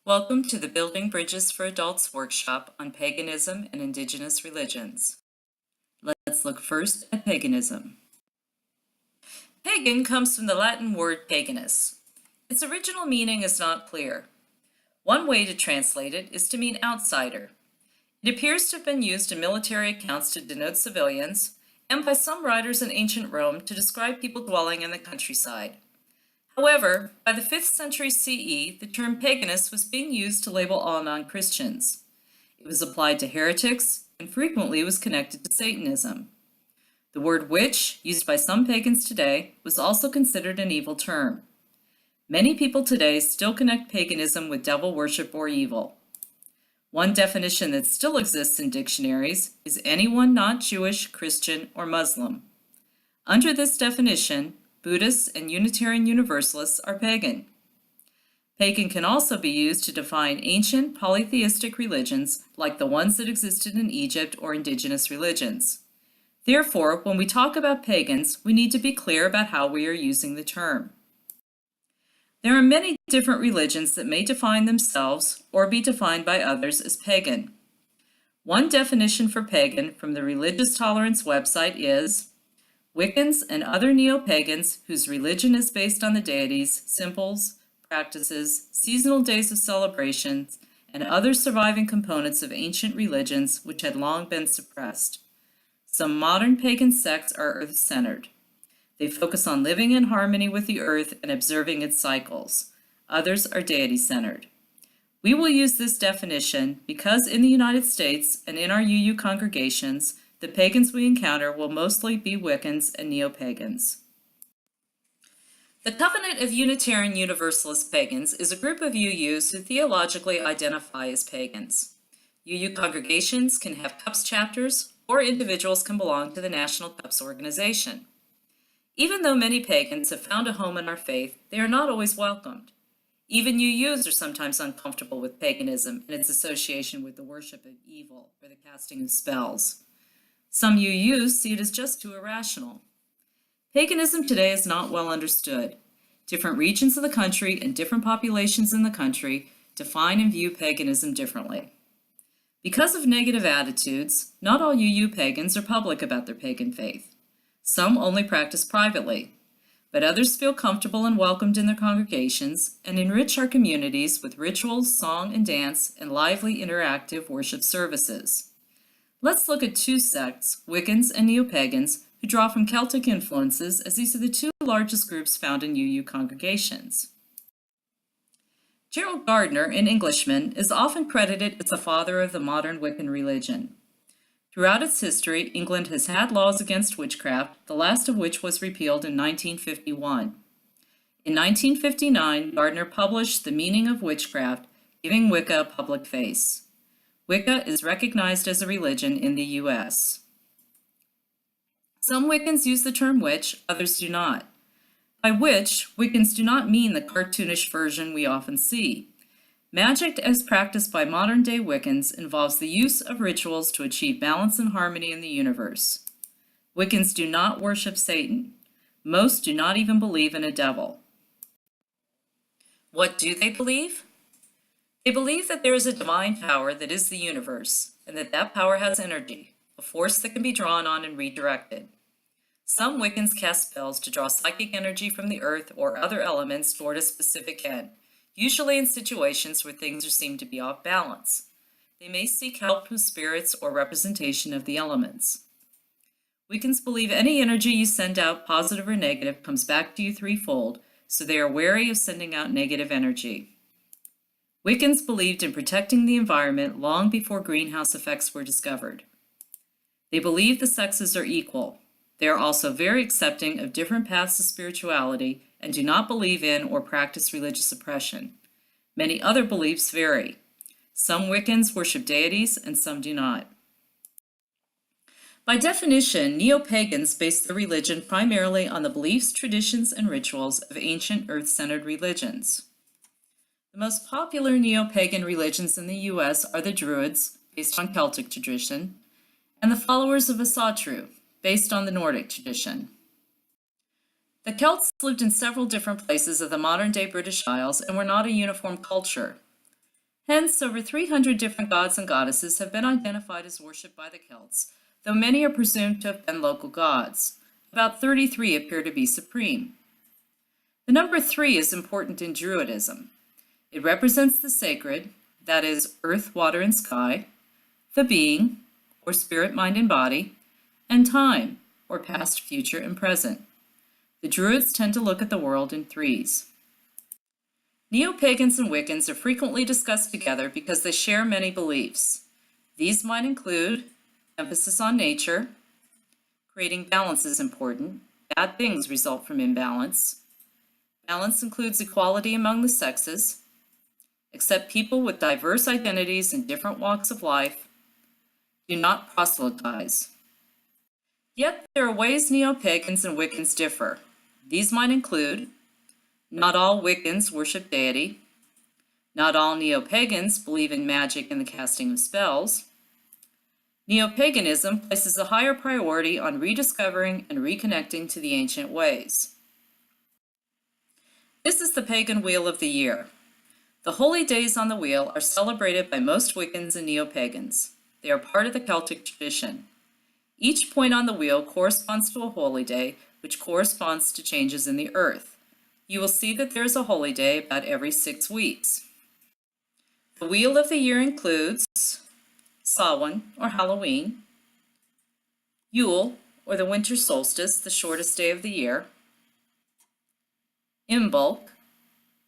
Welcome to the Building Bridges for Adults workshop on Paganism and Indigenous religions. Let's look first at paganism. Pagan comes from the Latin word paganus. Its original meaning is not clear. One way to translate it is to mean outsider. It appears to have been used in military accounts to denote civilians, and by some writers in ancient Rome to describe people dwelling in the countryside. However, by the 5th century CE, the term paganus was being used to label all non-Christians. It was applied to heretics and frequently was connected to Satanism. The word witch, used by some pagans today, was also considered an evil term. Many people today still connect paganism with devil worship or evil. One definition that still exists in dictionaries is anyone not Jewish, Christian, or Muslim. Under this definition, Buddhists and Unitarian Universalists are pagan. Pagan can also be used to define ancient polytheistic religions like the ones that existed in Egypt or indigenous religions. Therefore, when we talk about pagans, we need to be clear about how we are using the term. There are many different religions that may define themselves or be defined by others as pagan. One definition for pagan from the Religious Tolerance website is Wiccans and other neo-pagans whose religion is based on the deities, symbols, practices, seasonal days of celebrations, and other surviving components of ancient religions which had long been suppressed. Some modern pagan sects are earth-centered. They focus on living in harmony with the earth and observing its cycles. Others are deity-centered. We will use this definition because in the United States and in our UU congregations, the pagans we encounter will mostly be Wiccans and Neo-Pagans. The Covenant of Unitarian Universalist Pagans is a group of UUs who theologically identify as pagans. UU congregations can have CUPS chapters, or individuals can belong to the National CUPS organization. Even though many pagans have found a home in our faith, they are not always welcomed. Even UUs are sometimes uncomfortable with paganism and its association with the worship of evil or the casting of spells. Some UUs see it as just too irrational. Paganism today is not well understood. Different regions of the country and different populations in the country define and view paganism differently. Because of negative attitudes, not all UU pagans are public about their pagan faith. Some only practice privately, but others feel comfortable and welcomed in their congregations and enrich our communities with rituals, song and dance, and lively interactive worship services. Let's look at two sects, Wiccans and Neo-Pagans, who draw from Celtic influences, as these are the two largest groups found in UU congregations. Gerald Gardner, an Englishman, is often credited as the father of the modern Wiccan religion. Throughout its history, England has had laws against witchcraft, the last of which was repealed in 1951. In 1959, Gardner published The Meaning of Witchcraft, giving Wicca a public face. Wicca is recognized as a religion in the U.S. Some Wiccans use the term witch, others do not. By witch, Wiccans do not mean the cartoonish version we often see. Magic as practiced by modern-day Wiccans involves the use of rituals to achieve balance and harmony in the universe. Wiccans do not worship Satan. Most do not even believe in a devil. What do they believe? They believe that there is a divine power that is the universe, and that that power has energy, a force that can be drawn on and redirected. Some Wiccans cast spells to draw psychic energy from the earth or other elements toward a specific end, usually in situations where things are seen to be off balance. They may seek help from spirits or representation of the elements. Wiccans believe any energy you send out, positive or negative, comes back to you threefold, so they are wary of sending out negative energy. Wiccans believed in protecting the environment long before greenhouse effects were discovered. They believe the sexes are equal. They are also very accepting of different paths to spirituality and do not believe in or practice religious oppression. Many other beliefs vary. Some Wiccans worship deities and some do not. By definition, Neo-Pagans base their religion primarily on the beliefs, traditions, and rituals of ancient earth-centered religions. The most popular Neo-Pagan religions in the U.S. are the Druids, based on Celtic tradition, and the followers of Asatru, based on the Nordic tradition. The Celts lived in several different places of the modern-day British Isles and were not a uniform culture. Hence, over 300 different gods and goddesses have been identified as worshipped by the Celts, though many are presumed to have been local gods. About 33 appear to be supreme. The number 3 is important in Druidism. It represents the sacred, that is, earth, water, and sky, the being, or spirit, mind, and body, and time, or past, future, and present. The Druids tend to look at the world in threes. Neo-Pagans and Wiccans are frequently discussed together because they share many beliefs. These might include emphasis on nature, creating balance is important, bad things result from imbalance. Balance includes equality among the sexes, accept people with diverse identities in different walks of life, do not proselytize. Yet there are ways Neo-Pagans and Wiccans differ. These might include not all Wiccans worship deity, not all Neo-Pagans believe in magic and the casting of spells. Neo-Paganism places a higher priority on rediscovering and reconnecting to the ancient ways. This is the pagan wheel of the year. The holy days on the wheel are celebrated by most Wiccans and Neo-Pagans. They are part of the Celtic tradition. Each point on the wheel corresponds to a holy day, which corresponds to changes in the earth. You will see that there is a holy day about every 6 weeks. The wheel of the year includes Samhain, or Halloween, Yule, or the winter solstice, the shortest day of the year, Imbolc,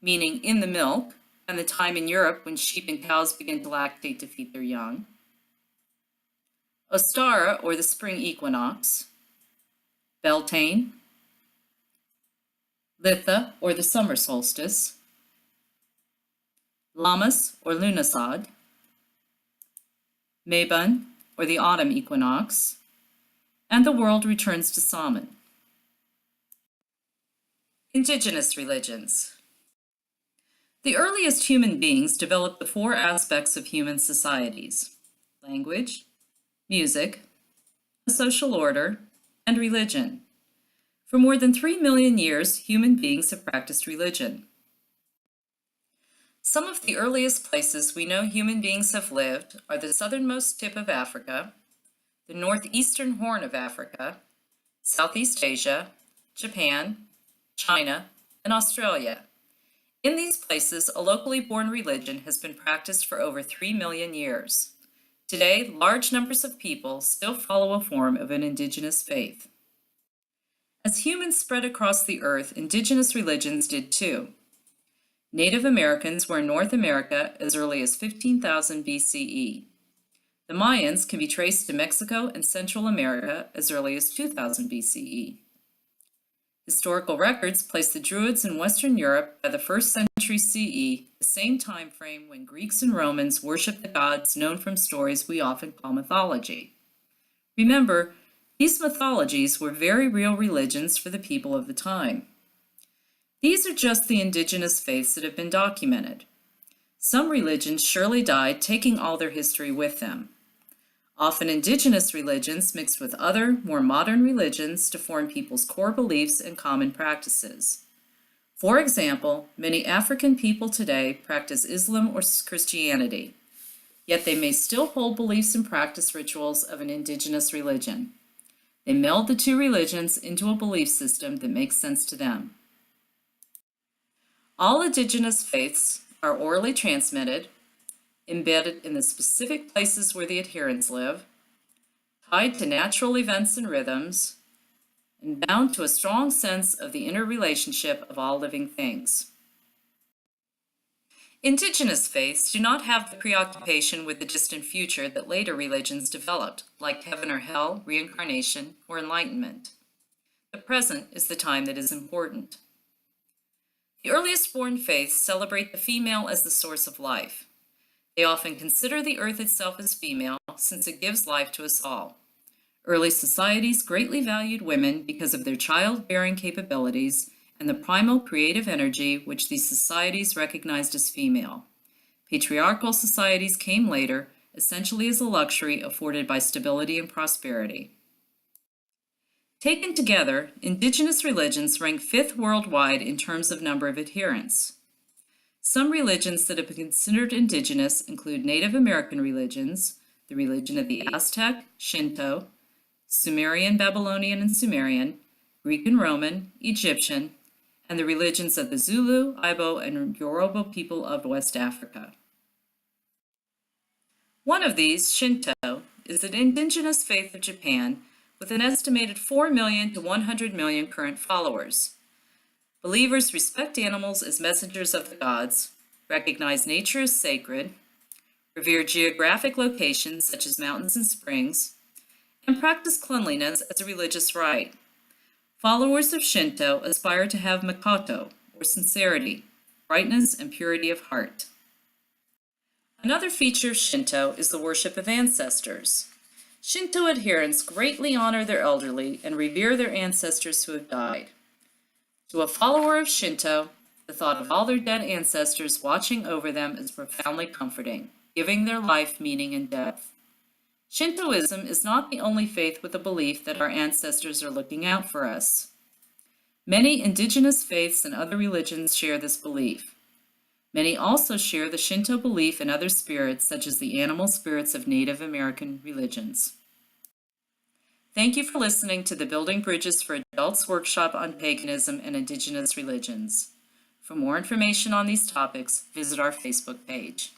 meaning in the milk, and the time in Europe when sheep and cows begin to lactate to feed their young, Ostara, or the spring equinox, Beltane, Litha, or the summer solstice, Lammas, or Lughnasadh, Mabon, or the autumn equinox, and the world returns to Samhain. Indigenous religions. The earliest human beings developed the 4 aspects of human societies: language, music, a social order, and religion. For more than 3 million years, human beings have practiced religion. Some of the earliest places we know human beings have lived are the southernmost tip of Africa, the northeastern horn of Africa, Southeast Asia, Japan, China, and Australia. In these places, a locally born religion has been practiced for over 3 million years. Today, large numbers of people still follow a form of an indigenous faith. As humans spread across the earth, indigenous religions did too. Native Americans were in North America as early as 15,000 BCE. The Mayans can be traced to Mexico and Central America as early as 2000 BCE. Historical records place the Druids in Western Europe by the 1st century CE, the same time frame when Greeks and Romans worshipped the gods known from stories we often call mythology. Remember, these mythologies were very real religions for the people of the time. These are just the indigenous faiths that have been documented. Some religions surely died, taking all their history with them. Often indigenous religions mixed with other, more modern religions to form people's core beliefs and common practices. For example, many African people today practice Islam or Christianity, yet they may still hold beliefs and practice rituals of an indigenous religion. They meld the 2 religions into a belief system that makes sense to them. All indigenous faiths are orally transmitted, embedded in the specific places where the adherents live, tied to natural events and rhythms, and bound to a strong sense of the interrelationship of all living things. Indigenous faiths do not have the preoccupation with the distant future that later religions developed, like heaven or hell, reincarnation, or enlightenment. The present is the time that is important. The earliest born faiths celebrate the female as the source of life. They often consider the earth itself as female, since it gives life to us all. Early societies greatly valued women because of their childbearing capabilities and the primal creative energy which these societies recognized as female. Patriarchal societies came later, essentially as a luxury afforded by stability and prosperity. Taken together, indigenous religions rank 5th worldwide in terms of number of adherents. Some religions that have been considered indigenous include Native American religions, the religion of the Aztec, Shinto, Sumerian, Babylonian, and Sumerian, Greek and Roman, Egyptian, and the religions of the Zulu, Ibo, and Yoruba people of West Africa. One of these, Shinto, is an indigenous faith of Japan with an estimated 4 million to 100 million current followers. Believers respect animals as messengers of the gods, recognize nature as sacred, revere geographic locations such as mountains and springs, and practice cleanliness as a religious rite. Followers of Shinto aspire to have makoto, or sincerity, brightness, and purity of heart. Another feature of Shinto is the worship of ancestors. Shinto adherents greatly honor their elderly and revere their ancestors who have died. To a follower of Shinto, the thought of all their dead ancestors watching over them is profoundly comforting, giving their life meaning and depth. Shintoism is not the only faith with a belief that our ancestors are looking out for us. Many indigenous faiths and other religions share this belief. Many also share the Shinto belief in other spirits, such as the animal spirits of Native American religions. Thank you for listening to the Building Bridges for Adults workshop on paganism and indigenous religions. For more information on these topics, visit our Facebook page.